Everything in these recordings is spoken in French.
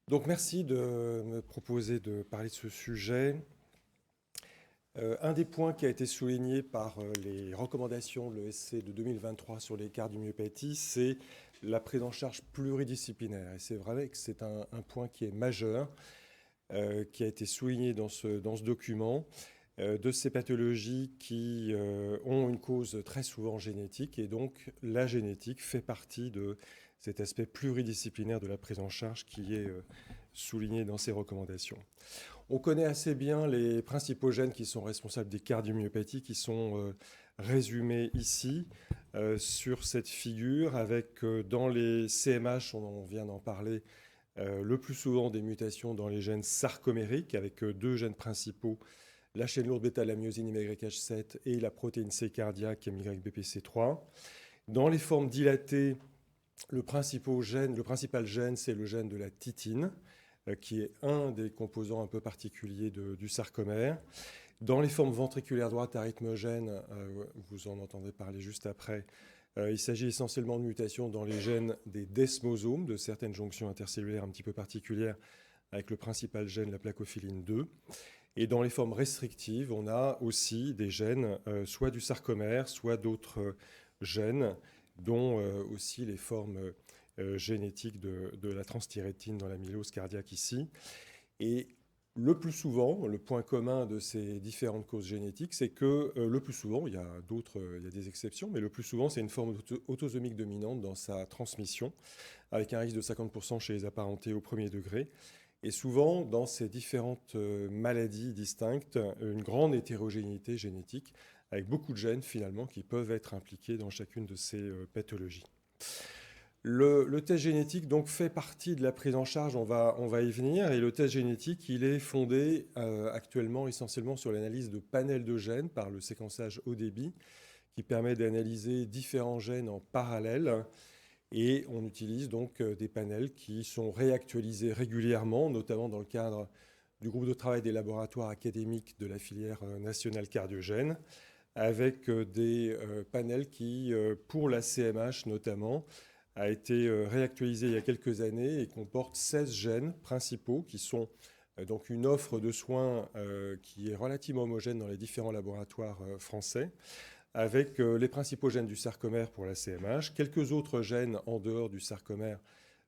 Donc merci de me proposer de parler de ce sujet. Un des points qui a été souligné par les recommandations de l'ESC de 2023 sur les cardiomyopathie, c'est la prise en charge pluridisciplinaire. Et c'est vrai que c'est un point qui est majeur, qui a été souligné dans ce document, de ces pathologies qui ont une cause très souvent génétique. Et donc la génétique fait partie de cet aspect pluridisciplinaire de la prise en charge qui est souligné dans ces recommandations. On connaît assez bien les principaux gènes qui sont responsables des cardiomyopathies, qui sont résumés ici sur cette figure, avec dans les CMH, on vient d'en parler, le plus souvent des mutations dans les gènes sarcomériques, avec deux gènes principaux, la chaîne lourde bêta, la myosine MYH7 et la protéine C cardiaque MYBPC3. Dans les formes dilatées, le principal gène, c'est le gène de la titine, qui est un des composants un peu particuliers du sarcomère. Dans les formes ventriculaires droites arythmogènes, vous en entendez parler juste après, il s'agit essentiellement de mutations dans les gènes des desmosomes, de certaines jonctions intercellulaires un petit peu particulières, avec le principal gène, la placophilin 2. Et dans les formes restrictives, on a aussi des gènes, soit du sarcomère, soit d'autres gènes, dont aussi les formes génétiques de la transthyrétine dans l'amylose cardiaque ici. Et le plus souvent, le point commun de ces différentes causes génétiques, c'est que le plus souvent, il y a des exceptions, mais le plus souvent, c'est une forme autosomique dominante dans sa transmission, avec un risque de 50% chez les apparentés au premier degré. Et souvent, dans ces différentes maladies distinctes, une grande hétérogénéité génétique, avec beaucoup de gènes finalement qui peuvent être impliqués dans chacune de ces pathologies. Le test génétique donc fait partie de la prise en charge, on va y venir, et le test génétique, il est fondé actuellement essentiellement sur l'analyse de panels de gènes par le séquençage haut débit, qui permet d'analyser différents gènes en parallèle, et on utilise donc des panels qui sont réactualisés régulièrement, notamment dans le cadre du groupe de travail des laboratoires académiques de la filière nationale cardiogène, avec des panels qui, pour la CMH notamment, a été réactualisé il y a quelques années et comporte 16 gènes principaux qui sont donc une offre de soins qui est relativement homogène dans les différents laboratoires français, avec les principaux gènes du sarcomère pour la CMH, quelques autres gènes en dehors du sarcomère,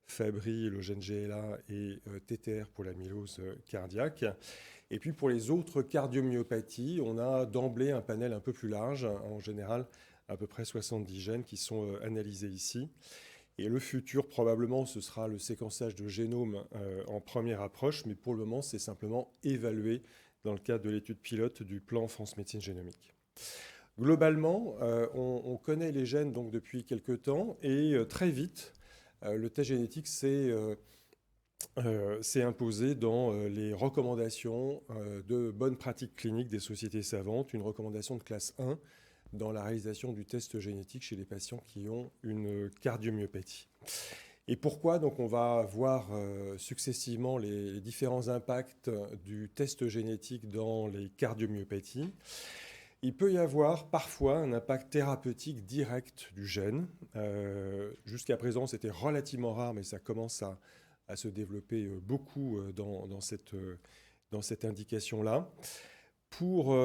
Fabry, le gène GLA et TTR pour l'amylose cardiaque. Et puis pour les autres cardiomyopathies, on a d'emblée un panel un peu plus large, en général à peu près 70 gènes qui sont analysés ici. Et le futur, probablement, ce sera le séquençage de génome en première approche, mais pour le moment, c'est simplement évalué dans le cadre de l'étude pilote du plan France Médecine Génomique. Globalement, on connaît les gènes donc depuis quelques temps, et très vite, le test génétique s'est imposé dans les recommandations de bonnes pratiques cliniques des sociétés savantes, une recommandation de classe 1 dans la réalisation du test génétique chez les patients qui ont une cardiomyopathie. Et pourquoi donc on va voir successivement les différents impacts du test génétique dans les cardiomyopathies. Il peut y avoir parfois un impact thérapeutique direct du gène. Jusqu'à présent, c'était relativement rare, mais ça commence à se développer beaucoup dans cette indication-là. Pour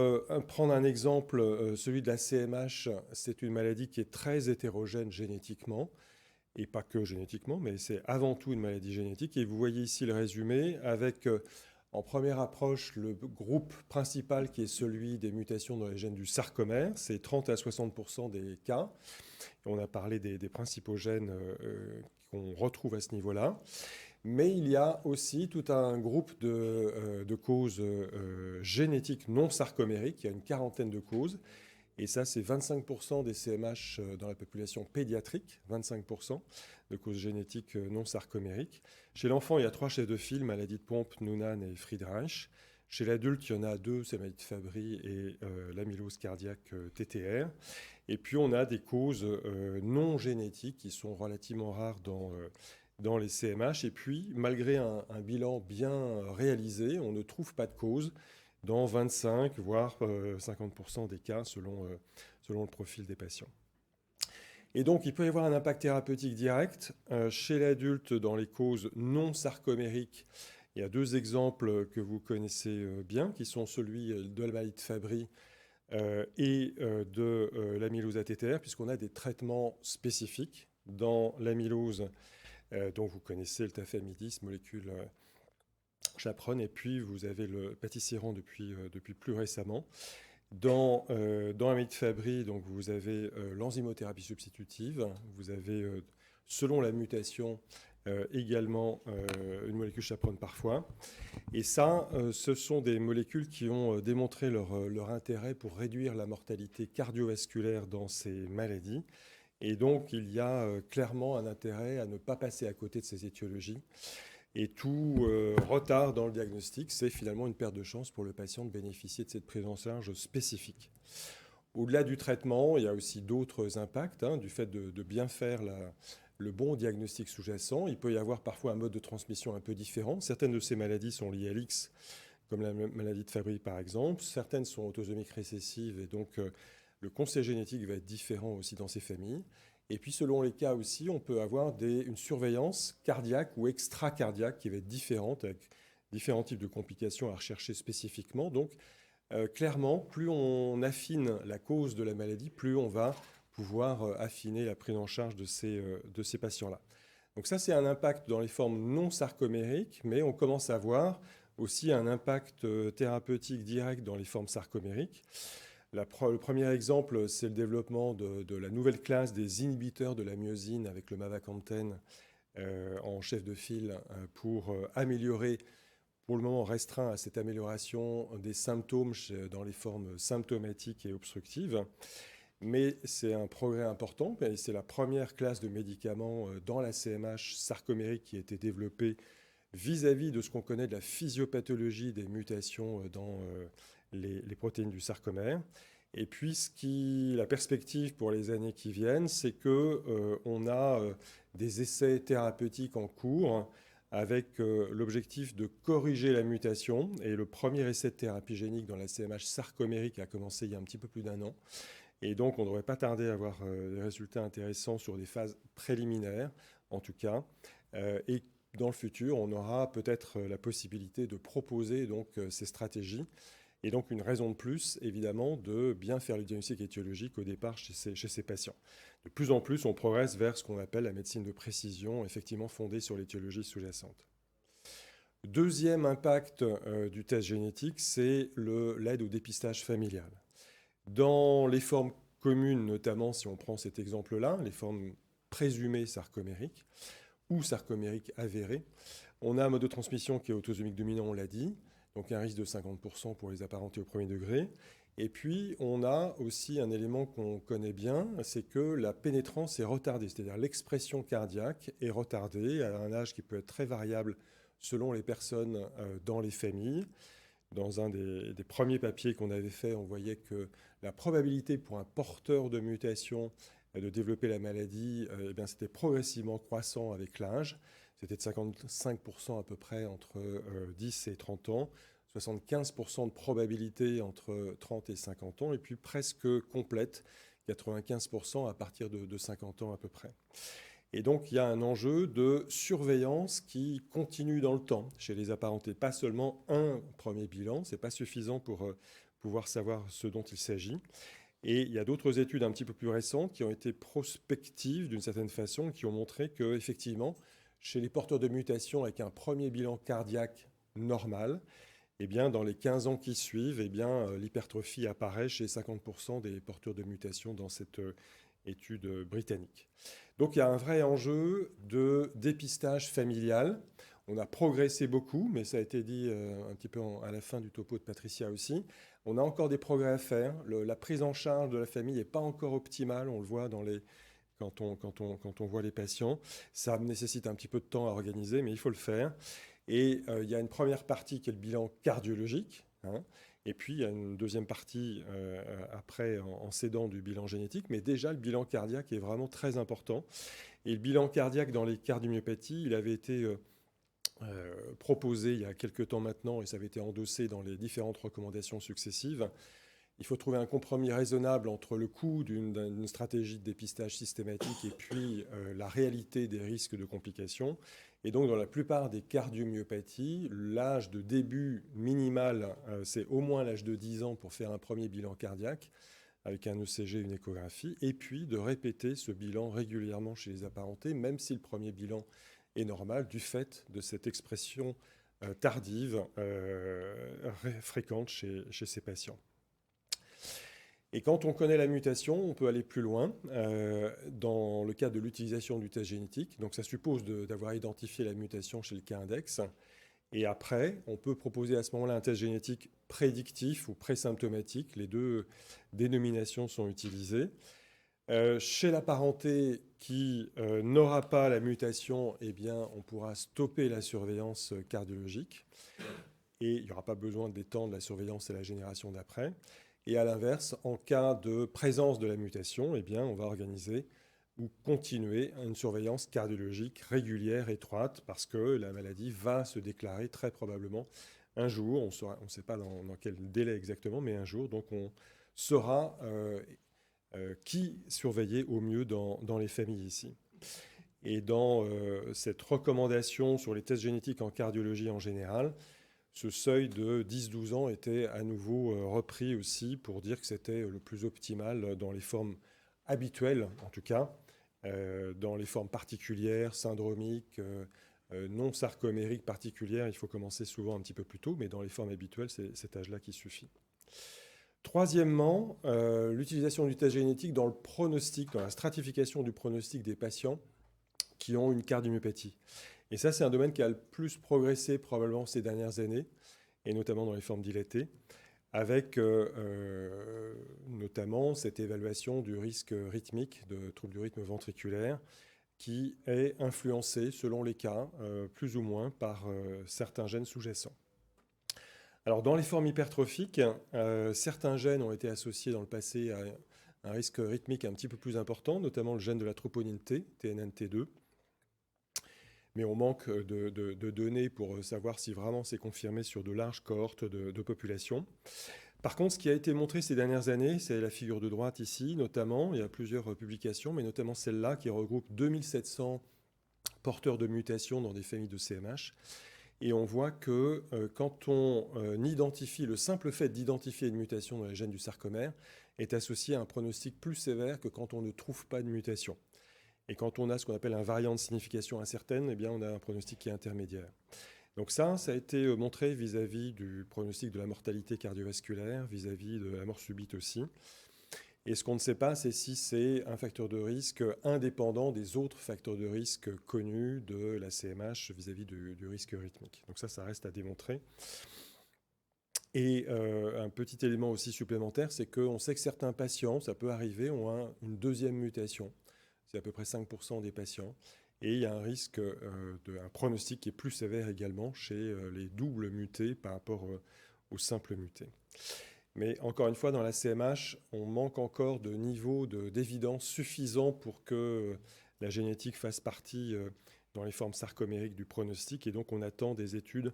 prendre un exemple, celui de la CMH, c'est une maladie qui est très hétérogène génétiquement, et pas que génétiquement, mais c'est avant tout une maladie génétique. Et vous voyez ici le résumé avec, en première approche, le groupe principal qui est celui des mutations dans les gènes du sarcomère. C'est 30 à 60% des cas. On a parlé des principaux gènes qu'on retrouve à ce niveau-là. Mais il y a aussi tout un groupe de causes génétiques non sarcomériques. Il y a une quarantaine de causes. Et ça, c'est 25% des CMH dans la population pédiatrique, 25% de causes génétiques non sarcomériques. Chez l'enfant, il y a 3 chefs de file, maladie de Pompe, Noonan et Friedreich. Chez l'adulte, il y en a 2, c'est maladie de Fabry et l'amylose cardiaque TTR. Et puis, on a des causes non génétiques qui sont relativement rares dans les CMH. Et puis, malgré un bilan bien réalisé, on ne trouve pas de cause dans 25, voire 50% des cas selon le profil des patients. Et donc, il peut y avoir un impact thérapeutique direct. Chez l'adulte, dans les causes non sarcomériques, il y a 2 exemples que vous connaissez bien, qui sont celui de la maladie de Fabry de l'amylose ATTR, puisqu'on a des traitements spécifiques dans l'amylose, dont vous connaissez le tafamidis, molécule chaperonne, et puis vous avez le patisiran depuis plus récemment. Dans la maladie de Fabry, donc, vous avez l'enzymothérapie substitutive, vous avez, selon la mutation, également une molécule chaperonne parfois. Et ça, ce sont des molécules qui ont démontré leur intérêt pour réduire la mortalité cardiovasculaire dans ces maladies. Et donc, il y a clairement un intérêt à ne pas passer à côté de ces étiologies. Et tout retard dans le diagnostic, c'est finalement une perte de chance pour le patient de bénéficier de cette prise en charge spécifique. Au-delà du traitement, il y a aussi d'autres impacts du fait de bien faire le bon diagnostic sous-jacent. Il peut y avoir parfois un mode de transmission un peu différent. Certaines de ces maladies sont liées à l'X, comme la maladie de Fabry par exemple. Certaines sont autosomiques récessives et donc le conseil génétique va être différent aussi dans ces familles. Et puis, selon les cas aussi, on peut avoir une surveillance cardiaque ou extracardiaque qui va être différente, avec différents types de complications à rechercher spécifiquement. Donc, clairement, plus on affine la cause de la maladie, plus on va pouvoir affiner la prise en charge de ces patients-là. Donc ça, c'est un impact dans les formes non sarcomériques, mais on commence à voir aussi un impact thérapeutique direct dans les formes sarcomériques. Le premier exemple, c'est le développement de la nouvelle classe des inhibiteurs de la myosine avec le mavacamten en chef de file pour améliorer, pour le moment restreint à cette amélioration des symptômes dans les formes symptomatiques et obstructives. Mais c'est un progrès important et c'est la première classe de médicaments dans la CMH sarcomérique qui a été développée vis-à-vis de ce qu'on connaît de la physiopathologie des mutations dans les protéines du sarcomère. Et puis, la perspective pour les années qui viennent, c'est qu'on a des essais thérapeutiques en cours avec l'objectif de corriger la mutation. Et le premier essai de thérapie génique dans la CMH sarcomérique a commencé il y a un petit peu plus d'1 an. Et donc, on ne devrait pas tarder à avoir des résultats intéressants sur des phases préliminaires, en tout cas. Et dans le futur, on aura peut-être la possibilité de proposer donc, ces stratégies. Et donc, une raison de plus, évidemment, de bien faire le diagnostic étiologique au départ chez ces patients. De plus en plus, on progresse vers ce qu'on appelle la médecine de précision, effectivement fondée sur l'étiologie sous-jacente. Deuxième impact du test génétique, c'est l'aide au dépistage familial. Dans les formes communes, notamment si on prend cet exemple-là, les formes présumées sarcomériques ou sarcomériques avérées, on a un mode de transmission qui est autosomique dominant, on l'a dit, donc un risque de 50% pour les apparentés au premier degré. Et puis, on a aussi un élément qu'on connaît bien, c'est que la pénétrance est retardée, c'est-à-dire l'expression cardiaque est retardée à un âge qui peut être très variable selon les personnes dans les familles. Dans un des premiers papiers qu'on avait fait, on voyait que la probabilité pour un porteur de mutation de développer la maladie, c'était progressivement croissant avec l'âge. C'était de 55% à peu près entre 10 et 30 ans, 75% de probabilité entre 30 et 50 ans, et puis presque complète, 95% à partir de 50 ans à peu près. Et donc, il y a un enjeu de surveillance qui continue dans le temps chez les apparentés. Pas seulement un premier bilan, ce n'est pas suffisant pour pouvoir savoir ce dont il s'agit. Et il y a d'autres études un petit peu plus récentes qui ont été prospectives d'une certaine façon, qui ont montré qu'effectivement, chez les porteurs de mutations avec un premier bilan cardiaque normal, dans les 15 ans qui suivent, l'hypertrophie apparaît chez 50% des porteurs de mutations dans cette étude britannique. Donc il y a un vrai enjeu de dépistage familial. On a progressé beaucoup, mais ça a été dit un petit peu à la fin du topo de Patricia aussi. On a encore des progrès à faire. La prise en charge de la famille n'est pas encore optimale, on le voit quand on voit les patients. Ça nécessite un petit peu de temps à organiser, mais il faut le faire. Et il y a une première partie qui est le bilan cardiologique, et puis il y a une deuxième partie après en s'aidant du bilan génétique, mais déjà le bilan cardiaque est vraiment très important. Et le bilan cardiaque dans les cardiomyopathies, il avait été proposé il y a quelques temps maintenant, et ça avait été endossé dans les différentes recommandations successives. il faut trouver un compromis raisonnable entre le coût d'une stratégie de dépistage systématique et puis la réalité des risques de complications. Et donc, dans la plupart des cardiomyopathies, l'âge de début minimal, c'est au moins l'âge de 10 ans pour faire un premier bilan cardiaque avec un ECG, une échographie, et puis de répéter ce bilan régulièrement chez les apparentés, même si le premier bilan est normal, du fait de cette expression tardive fréquente chez ces patients. Et quand on connaît la mutation, on peut aller plus loin dans le cadre de l'utilisation du test génétique. Donc ça suppose d'avoir identifié la mutation chez le cas index. Et après, on peut proposer à ce moment-là un test génétique prédictif ou présymptomatique. Les deux dénominations sont utilisées. Chez l'apparenté qui n'aura pas la mutation, eh bien, on pourra stopper la surveillance cardiologique. Et il n'y aura pas besoin d'étendre la surveillance à la génération d'après. Et à l'inverse, en cas de présence de la mutation, eh bien, on va organiser ou continuer une surveillance cardiologique régulière, étroite, parce que la maladie va se déclarer très probablement un jour. On ne sait pas dans quel délai exactement, mais un jour. Donc on saura qui surveiller au mieux dans les familles ici. Et dans cette recommandation sur les tests génétiques en cardiologie en général, ce seuil de 10-12 ans était à nouveau repris aussi pour dire que c'était le plus optimal dans les formes habituelles, en tout cas, dans les formes particulières, syndromiques, non sarcomériques particulières, il faut commencer souvent un petit peu plus tôt, mais dans les formes habituelles, c'est cet âge-là qui suffit. Troisièmement, l'utilisation du test génétique dans le pronostic, dans la stratification du pronostic des patients qui ont une cardiomyopathie. Et ça, c'est un domaine qui a le plus progressé probablement ces dernières années, et notamment dans les formes dilatées, avec notamment cette évaluation du risque rythmique de troubles du rythme ventriculaire qui est influencé, selon les cas, plus ou moins par certains gènes sous-jacents. Alors, dans les formes hypertrophiques, certains gènes ont été associés dans le passé à un risque rythmique un petit peu plus important, notamment le gène de la troponine T, TNNT2. Mais on manque de données pour savoir si vraiment c'est confirmé sur de larges cohortes de population. Par contre, ce qui a été montré ces dernières années, c'est la figure de droite ici, notamment. Il y a plusieurs publications, mais notamment celle-là qui regroupe 2700 porteurs de mutations dans des familles de CMH. Et on voit que quand on identifie, le simple fait d'identifier une mutation dans les gènes du sarcomère est associé à un pronostic plus sévère que quand on ne trouve pas de mutation. Et quand on a ce qu'on appelle un variant de signification incertaine, eh bien, on a un pronostic qui est intermédiaire. Donc ça a été montré vis-à-vis du pronostic de la mortalité cardiovasculaire, vis-à-vis de la mort subite aussi. Et ce qu'on ne sait pas, c'est si c'est un facteur de risque indépendant des autres facteurs de risque connus de la CMH vis-à-vis du risque rythmique. Donc ça reste à démontrer. Et un petit élément aussi supplémentaire, c'est qu'on sait que certains patients, ça peut arriver, ont une deuxième mutation. C'est à peu près 5% des patients. Et il y a un risque, un pronostic qui est plus sévère également chez les doubles mutés par rapport aux simples mutés. Mais encore une fois, dans la CMH, on manque encore de niveau d'évidence suffisant pour que la génétique fasse partie dans les formes sarcomériques du pronostic. Et donc, on attend des études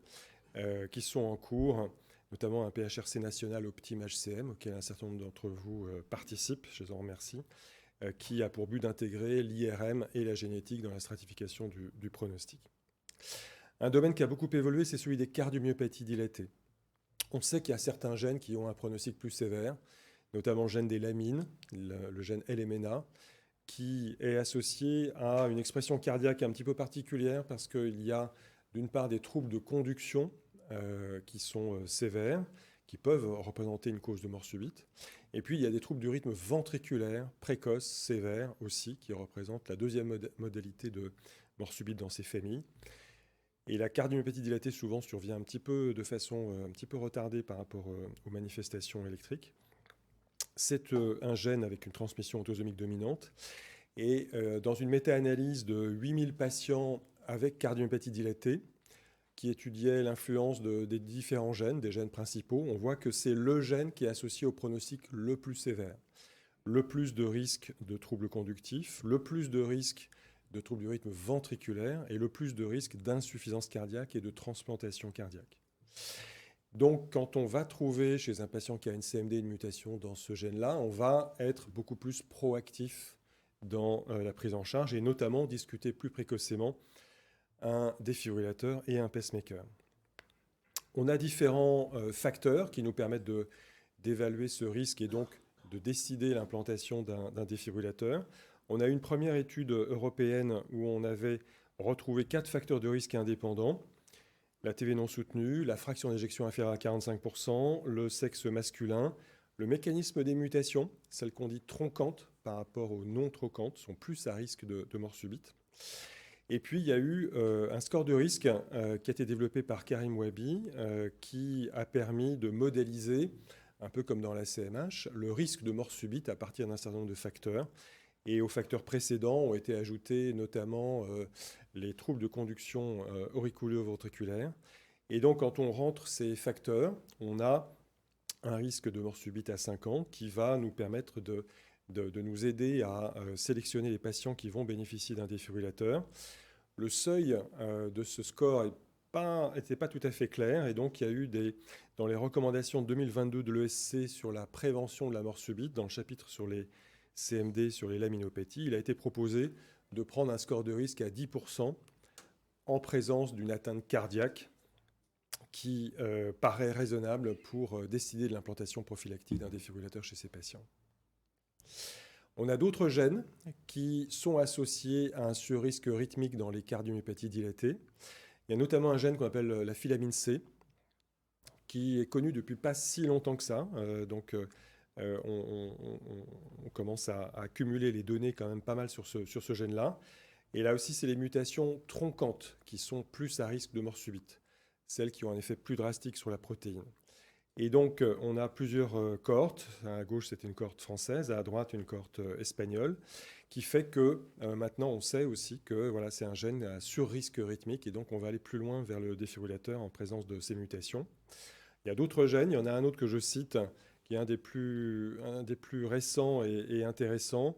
qui sont en cours, notamment un PHRC national Optim-HCM, auquel un certain nombre d'entre vous participent, je les en remercie, qui a pour but d'intégrer l'IRM et la génétique dans la stratification du pronostic. Un domaine qui a beaucoup évolué, c'est celui des cardiomyopathies dilatées. On sait qu'il y a certains gènes qui ont un pronostic plus sévère, notamment le gène des lamines, le gène LMNA, qui est associé à une expression cardiaque un petit peu particulière parce qu'il y a d'une part des troubles de conduction qui sont sévères, qui peuvent représenter une cause de mort subite. Et puis, il y a des troubles du rythme ventriculaire précoces, sévères aussi, qui représentent la deuxième modalité de mort subite dans ces familles. Et la cardiomyopathie dilatée, souvent, survient un petit peu de façon un petit peu retardée par rapport aux manifestations électriques. C'est un gène avec une transmission autosomique dominante. Et dans une méta-analyse de 8000 patients avec cardiomyopathie dilatée, qui étudiait l'influence des différents gènes, des gènes principaux, on voit que c'est le gène qui est associé au pronostic le plus sévère. Le plus de risques de troubles conductifs, le plus de risques de troubles du rythme ventriculaire et le plus de risques d'insuffisance cardiaque et de transplantation cardiaque. Donc, quand on va trouver chez un patient qui a une CMD une mutation dans ce gène-là, on va être beaucoup plus proactif dans la prise en charge et notamment discuter plus précocement un défibrillateur et un pacemaker. On a différents facteurs qui nous permettent d'évaluer ce risque et donc de décider l'implantation d'un défibrillateur. On a une première étude européenne où on avait retrouvé 4 facteurs de risque indépendants. La TV non soutenue, la fraction d'éjection inférieure à 45%, le sexe masculin, le mécanisme des mutations, celles qu'on dit tronquantes par rapport aux non tronquantes, sont plus à risque de mort subite. Et puis, il y a eu un score de risque qui a été développé par Karim Wabi, qui a permis de modéliser, un peu comme dans la CMH, le risque de mort subite à partir d'un certain nombre de facteurs. Et aux facteurs précédents ont été ajoutés notamment les troubles de conduction auriculo-ventriculaire. Et donc, quand on rentre ces facteurs, on a un risque de mort subite à 5 ans qui va nous permettre de nous aider à sélectionner les patients qui vont bénéficier d'un défibrillateur. Le seuil de ce score n'était pas tout à fait clair, et donc il y a eu dans les recommandations 2022 de l'ESC sur la prévention de la mort subite, dans le chapitre sur les CMD, sur les laminopathies, il a été proposé de prendre un score de risque à 10% en présence d'une atteinte cardiaque qui paraît raisonnable pour décider de l'implantation prophylactique d'un défibrillateur chez ces patients. On a d'autres gènes qui sont associés à un surrisque rythmique dans les cardiomyopathies dilatées. Il y a notamment un gène qu'on appelle la filamine C, qui est connu depuis pas si longtemps que ça. On commence à accumuler les données quand même pas mal sur ce gène-là. Et là aussi, c'est les mutations tronquantes qui sont plus à risque de mort subite, celles qui ont un effet plus drastique sur la protéine. Et donc, on a plusieurs cohortes. À gauche, c'était une cohorte française, à droite, une cohorte espagnole, qui fait que maintenant, on sait aussi que voilà, c'est un gène à sur-risque rythmique, et donc on va aller plus loin vers le défibrillateur en présence de ces mutations. Il y a d'autres gènes. Il y en a un autre que je cite, qui est un des plus récents et intéressants,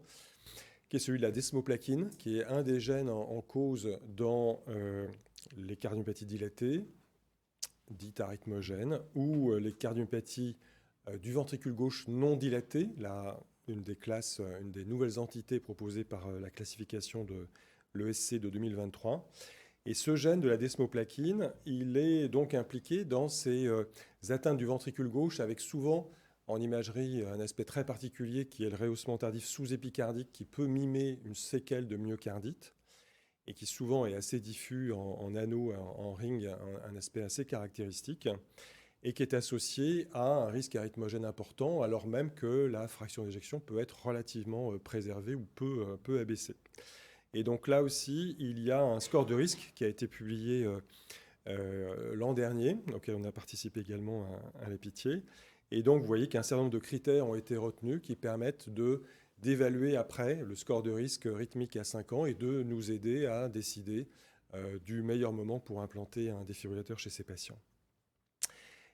qui est celui de la desmoplaquine, qui est un des gènes en cause dans les cardiomyopathies dilatées, dites arythmogènes, ou les cardiomyopathies du ventricule gauche non dilaté, une des nouvelles entités proposées par la classification de l'ESC de 2023. Et ce gène de la desmoplaquine, il est donc impliqué dans ces atteintes du ventricule gauche, avec souvent en imagerie un aspect très particulier qui est le rehaussement tardif sous-épicardique, qui peut mimer une séquelle de myocardite et qui souvent est assez diffus en anneau, en ring, un aspect assez caractéristique, et qui est associé à un risque arythmogène important, alors même que la fraction d'éjection peut être relativement préservée ou peu abaissée. Et donc là aussi, il y a un score de risque qui a été publié l'an dernier, auquel on a participé également à la Pitié. Et donc, vous voyez qu'un certain nombre de critères ont été retenus qui permettent d'évaluer après le score de risque rythmique à 5 ans et de nous aider à décider du meilleur moment pour implanter un défibrillateur chez ces patients.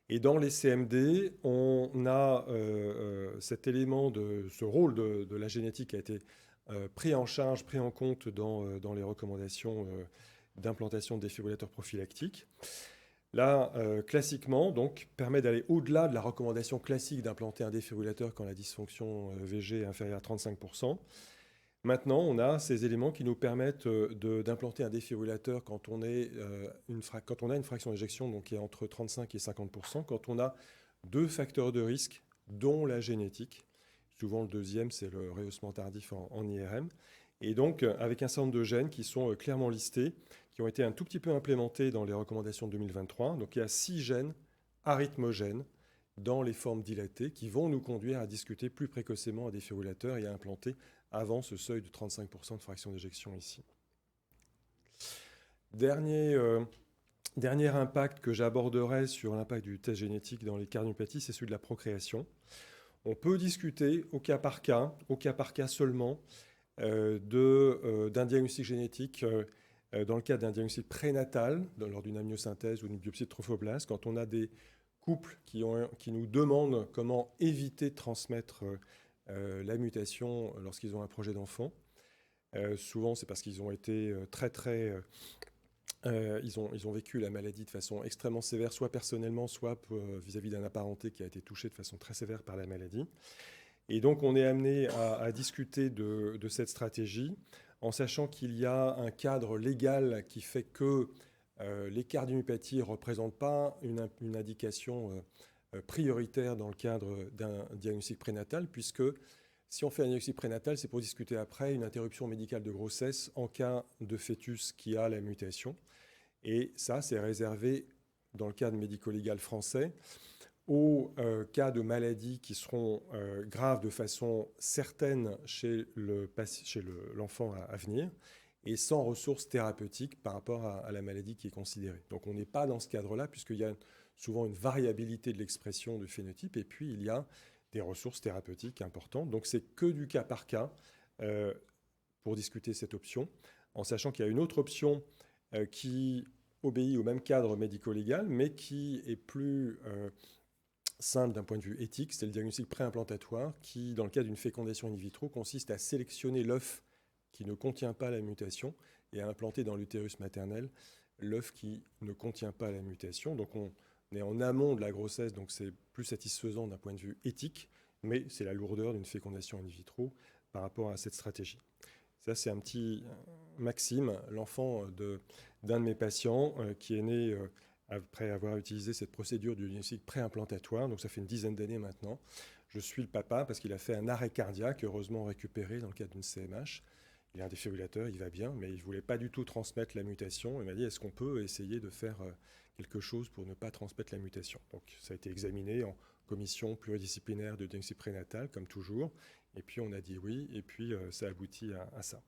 Et dans les CMD, on a cet élément ce rôle de la génétique qui a été pris en charge, pris en compte dans les recommandations d'implantation de défibrillateurs prophylactiques. Là, classiquement, donc, permet d'aller au-delà de la recommandation classique d'implanter un défibrillateur quand la dysfonction VG est inférieure à 35%. Maintenant, on a ces éléments qui nous permettent d'implanter un défibrillateur quand on a une fraction d'éjection donc qui est entre 35 et 50%, quand on a 2 facteurs de risque, dont la génétique. Souvent, le deuxième, c'est le rehaussement tardif en IRM. Et donc, avec un certain nombre de gènes qui sont clairement listés, qui ont été un tout petit peu implémentés dans les recommandations de 2023. Donc, il y a 6 gènes arythmogènes dans les formes dilatées qui vont nous conduire à discuter plus précocement un défibrillateur et à implanter avant ce seuil de 35% de fraction d'éjection ici. Dernier impact que j'aborderai sur l'impact du test génétique dans les cardiomyopathies, c'est celui de la procréation. On peut discuter au cas par cas seulement, d'un diagnostic génétique dans le cadre d'un diagnostic prénatal, lors d'une amniosynthèse ou d'une biopsie de trophoblaste, quand on a des couples qui nous demandent comment éviter de transmettre la mutation lorsqu'ils ont un projet d'enfant. Souvent, c'est parce qu'ils ont été très ils ont vécu la maladie de façon extrêmement sévère, soit personnellement, soit vis-à-vis d'un apparenté qui a été touché de façon très sévère par la maladie. Et donc, on est amené à discuter de cette stratégie en sachant qu'il y a un cadre légal qui fait que les cardiomyopathies ne représentent pas une indication prioritaire dans le cadre d'un diagnostic prénatal, puisque si on fait un diagnostic prénatal, c'est pour discuter après une interruption médicale de grossesse en cas de fœtus qui a la mutation. Et ça, c'est réservé, dans le cadre médico-légal français, aux cas de maladies qui seront graves de façon certaine chez l'enfant à venir et sans ressources thérapeutiques par rapport à la maladie qui est considérée. Donc on n'est pas dans ce cadre-là, puisqu'il y a souvent une variabilité de l'expression du phénotype, et puis il y a des ressources thérapeutiques importantes. Donc c'est que du cas par cas pour discuter cette option, en sachant qu'il y a une autre option qui obéit au même cadre médico-légal, mais qui est plus simple d'un point de vue éthique. C'est le diagnostic préimplantatoire qui, dans le cas d'une fécondation in vitro, consiste à sélectionner l'œuf qui ne contient pas la mutation et à implanter dans l'utérus maternel l'œuf qui ne contient pas la mutation. Donc on est en amont de la grossesse, donc c'est plus satisfaisant d'un point de vue éthique, mais c'est la lourdeur d'une fécondation in vitro par rapport à cette stratégie. Ça, c'est un petit Maxime, l'enfant d'un de mes patients qui est né après avoir utilisé cette procédure du diagnostic préimplantatoire. Donc ça fait une dizaine d'années maintenant. Je suis le papa parce qu'il a fait un arrêt cardiaque, heureusement récupéré dans le cadre d'une CMH. Il a un défibrillateur, il va bien, mais il ne voulait pas du tout transmettre la mutation. Il m'a dit, est-ce qu'on peut essayer de faire quelque chose pour ne pas transmettre la mutation? Donc ça a été examiné en commission pluridisciplinaire de diagnostic prénatal, comme toujours. Et puis on a dit oui, et puis ça aboutit à ça.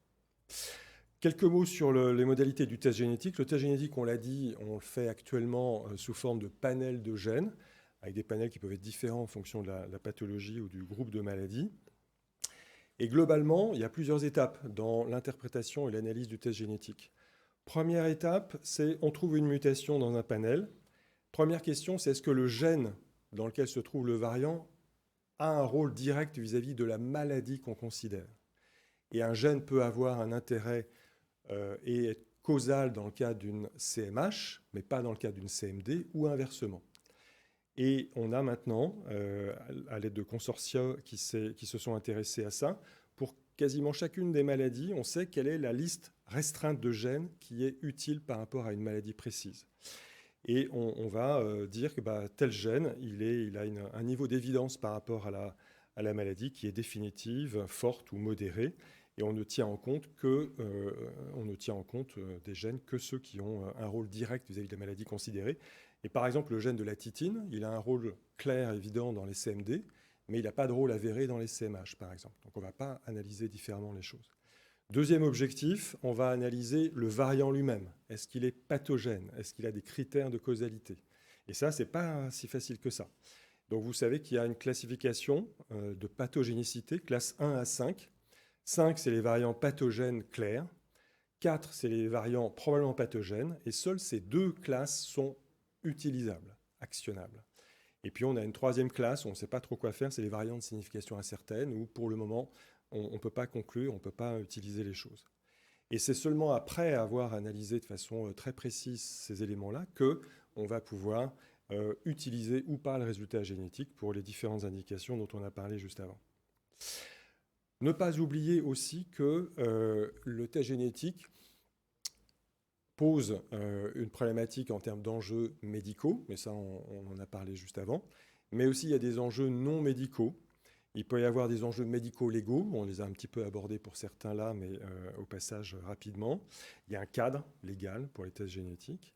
Quelques mots sur les modalités du test génétique. Le test génétique, on l'a dit, on le fait actuellement sous forme de panel de gènes, avec des panels qui peuvent être différents en fonction de la pathologie ou du groupe de maladies. Et globalement, il y a plusieurs étapes dans l'interprétation et l'analyse du test génétique. Première étape, c'est on trouve une mutation dans un panel. Première question, c'est est-ce que le gène dans lequel se trouve le variant a un rôle direct vis-à-vis de la maladie qu'on considère. Et un gène peut avoir un intérêt et être causal dans le cas d'une CMH, mais pas dans le cas d'une CMD, ou inversement. Et on a maintenant, à l'aide de consortia qui se sont intéressés à ça, pour quasiment chacune des maladies, on sait quelle est la liste restreinte de gènes qui est utile par rapport à une maladie précise. Et on va dire que tel gène, il a un niveau d'évidence par rapport à la maladie qui est définitive, forte ou modérée. Et on ne tient en compte des gènes que ceux qui ont un rôle direct vis-à-vis de la maladie considérée. Et par exemple, le gène de la titine, il a un rôle clair, évident dans les CMD, mais il n'a pas de rôle avéré dans les CMH, par exemple. Donc on ne va pas analyser différemment les choses. Deuxième objectif, on va analyser le variant lui-même. Est-ce qu'il est pathogène? Est-ce qu'il a des critères de causalité? Et ça, ce n'est pas si facile que ça. Donc vous savez qu'il y a une classification de pathogénicité, classe 1 à 5. 5, c'est les variants pathogènes clairs. 4, c'est les variants probablement pathogènes. Et seules ces deux classes sont utilisables, actionnables. Et puis on a une troisième classe où on ne sait pas trop quoi faire, c'est les variants de signification incertaine, où pour le moment, on ne peut pas conclure, on ne peut pas utiliser les choses. Et c'est seulement après avoir analysé de façon très précise ces éléments-là qu'on va pouvoir utiliser ou pas le résultat génétique pour les différentes indications dont on a parlé juste avant. Ne pas oublier aussi que le test génétique pose une problématique en termes d'enjeux médicaux, mais ça on en a parlé juste avant, mais aussi il y a des enjeux non médicaux. Il peut y avoir des enjeux médico-légaux, on les a un petit peu abordés pour certains là, mais au passage rapidement. Il y a un cadre légal pour les tests génétiques.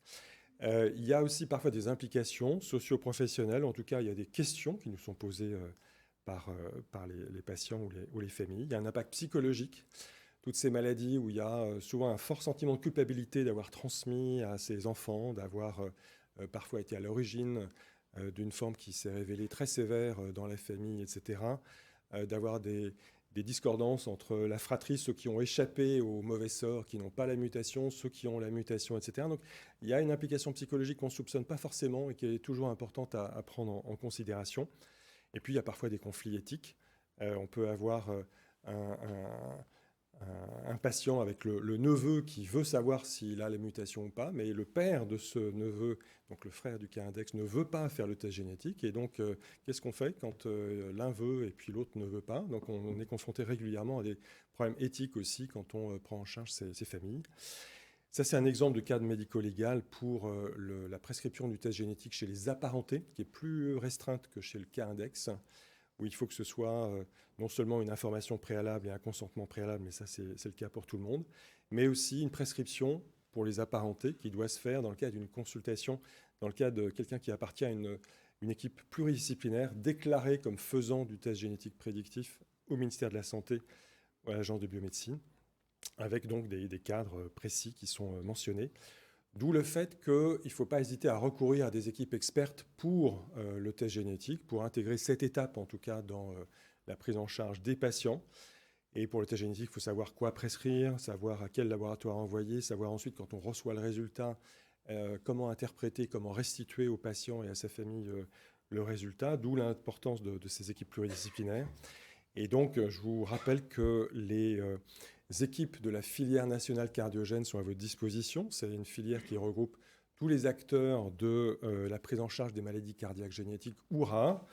Il y a aussi parfois des implications socio-professionnelles, en tout cas il y a des questions qui nous sont posées par les patients ou les familles. Il y a un impact psychologique. Toutes ces maladies où il y a souvent un fort sentiment de culpabilité d'avoir transmis à ses enfants, d'avoir parfois été à l'origine d'une forme qui s'est révélée très sévère dans la famille, etc., d'avoir des discordances entre la fratrie, ceux qui ont échappé au mauvais sort, qui n'ont pas la mutation, ceux qui ont la mutation, etc. Donc il y a une implication psychologique qu'on ne soupçonne pas forcément et qui est toujours importante à prendre en considération. Et puis il y a parfois des conflits éthiques. On peut avoir un patient avec le neveu qui veut savoir s'il a la mutation ou pas, mais le père de ce neveu, donc le frère du cas index, ne veut pas faire le test génétique. Et donc, qu'est-ce qu'on fait quand l'un veut et puis l'autre ne veut pas? Donc, on est confronté régulièrement à des problèmes éthiques aussi quand on prend en charge ces familles. Ça, c'est un exemple de cadre médico-légal pour la prescription du test génétique chez les apparentés, qui est plus restreinte que chez le cas index, où il faut que ce soit non seulement une information préalable et un consentement préalable, mais ça, c'est le cas pour tout le monde, mais aussi une prescription pour les apparentés qui doit se faire dans le cadre d'une consultation, dans le cas de quelqu'un qui appartient à une équipe pluridisciplinaire déclarée comme faisant du test génétique prédictif au ministère de la Santé ou à l'Agence de biomédecine, avec donc des cadres précis qui sont mentionnés. D'où le fait qu'il ne faut pas hésiter à recourir à des équipes expertes pour le test génétique, pour intégrer cette étape en tout cas dans la prise en charge des patients. Et pour le test génétique, il faut savoir quoi prescrire, savoir à quel laboratoire envoyer, savoir ensuite quand on reçoit le résultat, comment interpréter, comment restituer au patient et à sa famille le résultat, d'où l'importance de ces équipes pluridisciplinaires. Et donc, je vous rappelle que les équipes de la filière nationale cardiogène sont à votre disposition. C'est une filière qui regroupe tous les acteurs de la prise en charge des maladies cardiaques génétiques ou rares,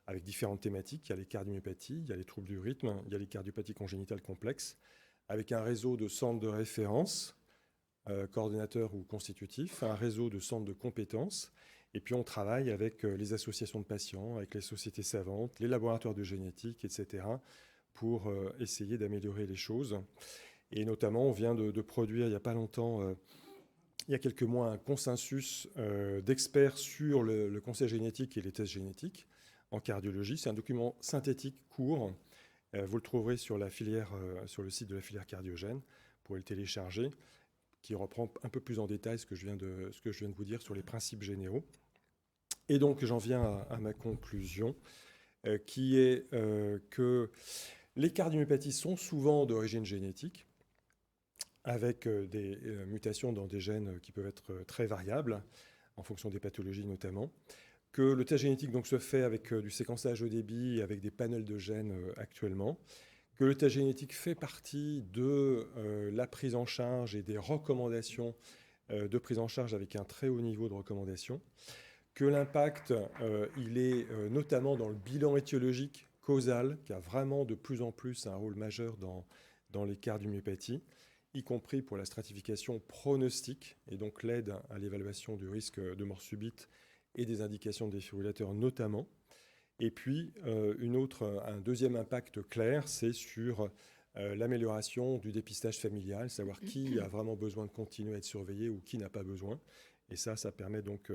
avec différentes thématiques. Il y a les cardiomyopathies, il y a les troubles du rythme, il y a les cardiopathies congénitales complexes, avec un réseau de centres de référence, coordonnateurs ou constitutifs, un réseau de centres de compétences. Et puis on travaille avec les associations de patients, avec les sociétés savantes, les laboratoires de génétique, etc., pour essayer d'améliorer les choses. Et notamment, on vient de produire il n'y a pas longtemps, il y a quelques mois, un consensus d'experts sur le conseil génétique et les tests génétiques en cardiologie. C'est un document synthétique court. Vous le trouverez sur la filière, sur le site de la filière cardiogène. Vous pourrez le télécharger, qui reprend un peu plus en détail ce que je viens de vous dire sur les principes généraux. Et donc, j'en viens à ma conclusion, qui est que les cardiomyopathies sont souvent d'origine génétique, avec des mutations dans des gènes qui peuvent être très variables, en fonction des pathologies notamment, que le test génétique donc, se fait avec du séquençage haut débit, avec des panels de gènes actuellement, que le test génétique fait partie de la prise en charge et des recommandations de prise en charge avec un très haut niveau de recommandation, que l'impact, il est notamment dans le bilan étiologique causal, qui a vraiment de plus en plus un rôle majeur dans les cardiomyopathies, y compris pour la stratification pronostique, et donc l'aide à l'évaluation du risque de mort subite et des indications de défibrillateurs notamment. Et puis, un deuxième impact clair, c'est sur l'amélioration du dépistage familial, savoir qui a vraiment besoin de continuer à être surveillé ou qui n'a pas besoin. Et ça permet donc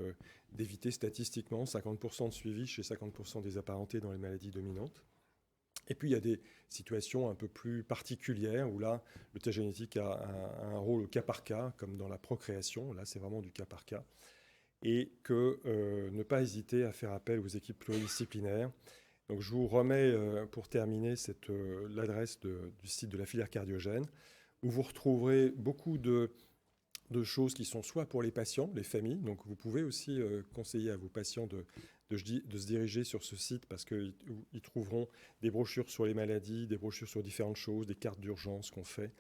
d'éviter statistiquement 50% de suivi chez 50% des apparentés dans les maladies dominantes. Et puis, il y a des situations un peu plus particulières où là, le test génétique a un rôle au cas par cas, comme dans la procréation. Là, c'est vraiment du cas par cas. Et que ne pas hésiter à faire appel aux équipes pluridisciplinaires. Donc, je vous remets, pour terminer, l'adresse du site de la filière cardiogène, où vous retrouverez beaucoup de choses qui sont soit pour les patients, les familles. Donc, vous pouvez aussi conseiller à vos patients de se diriger sur ce site parce qu'ils trouveront des brochures sur les maladies, des brochures sur différentes choses, des cartes d'urgence qu'on fait,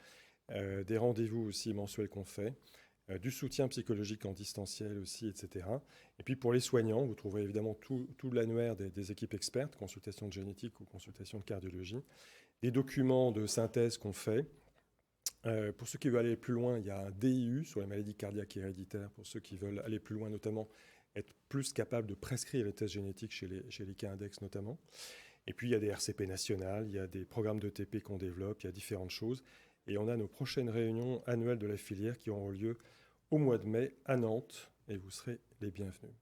des rendez-vous aussi mensuels qu'on fait, du soutien psychologique en distanciel aussi, etc. Et puis pour les soignants, vous trouverez évidemment tout l'annuaire des équipes expertes, consultation de génétique ou consultation de cardiologie, des documents de synthèse qu'on fait. Pour ceux qui veulent aller plus loin, il y a un DIU sur les maladies cardiaques héréditaires, pour ceux qui veulent aller plus loin, notamment être plus capables de prescrire les tests génétiques chez les cas index notamment. Et puis il y a des RCP nationales, il y a des programmes d'ETP qu'on développe, il y a différentes choses. Et on a nos prochaines réunions annuelles de la filière qui auront lieu au mois de mai à Nantes, et vous serez les bienvenus.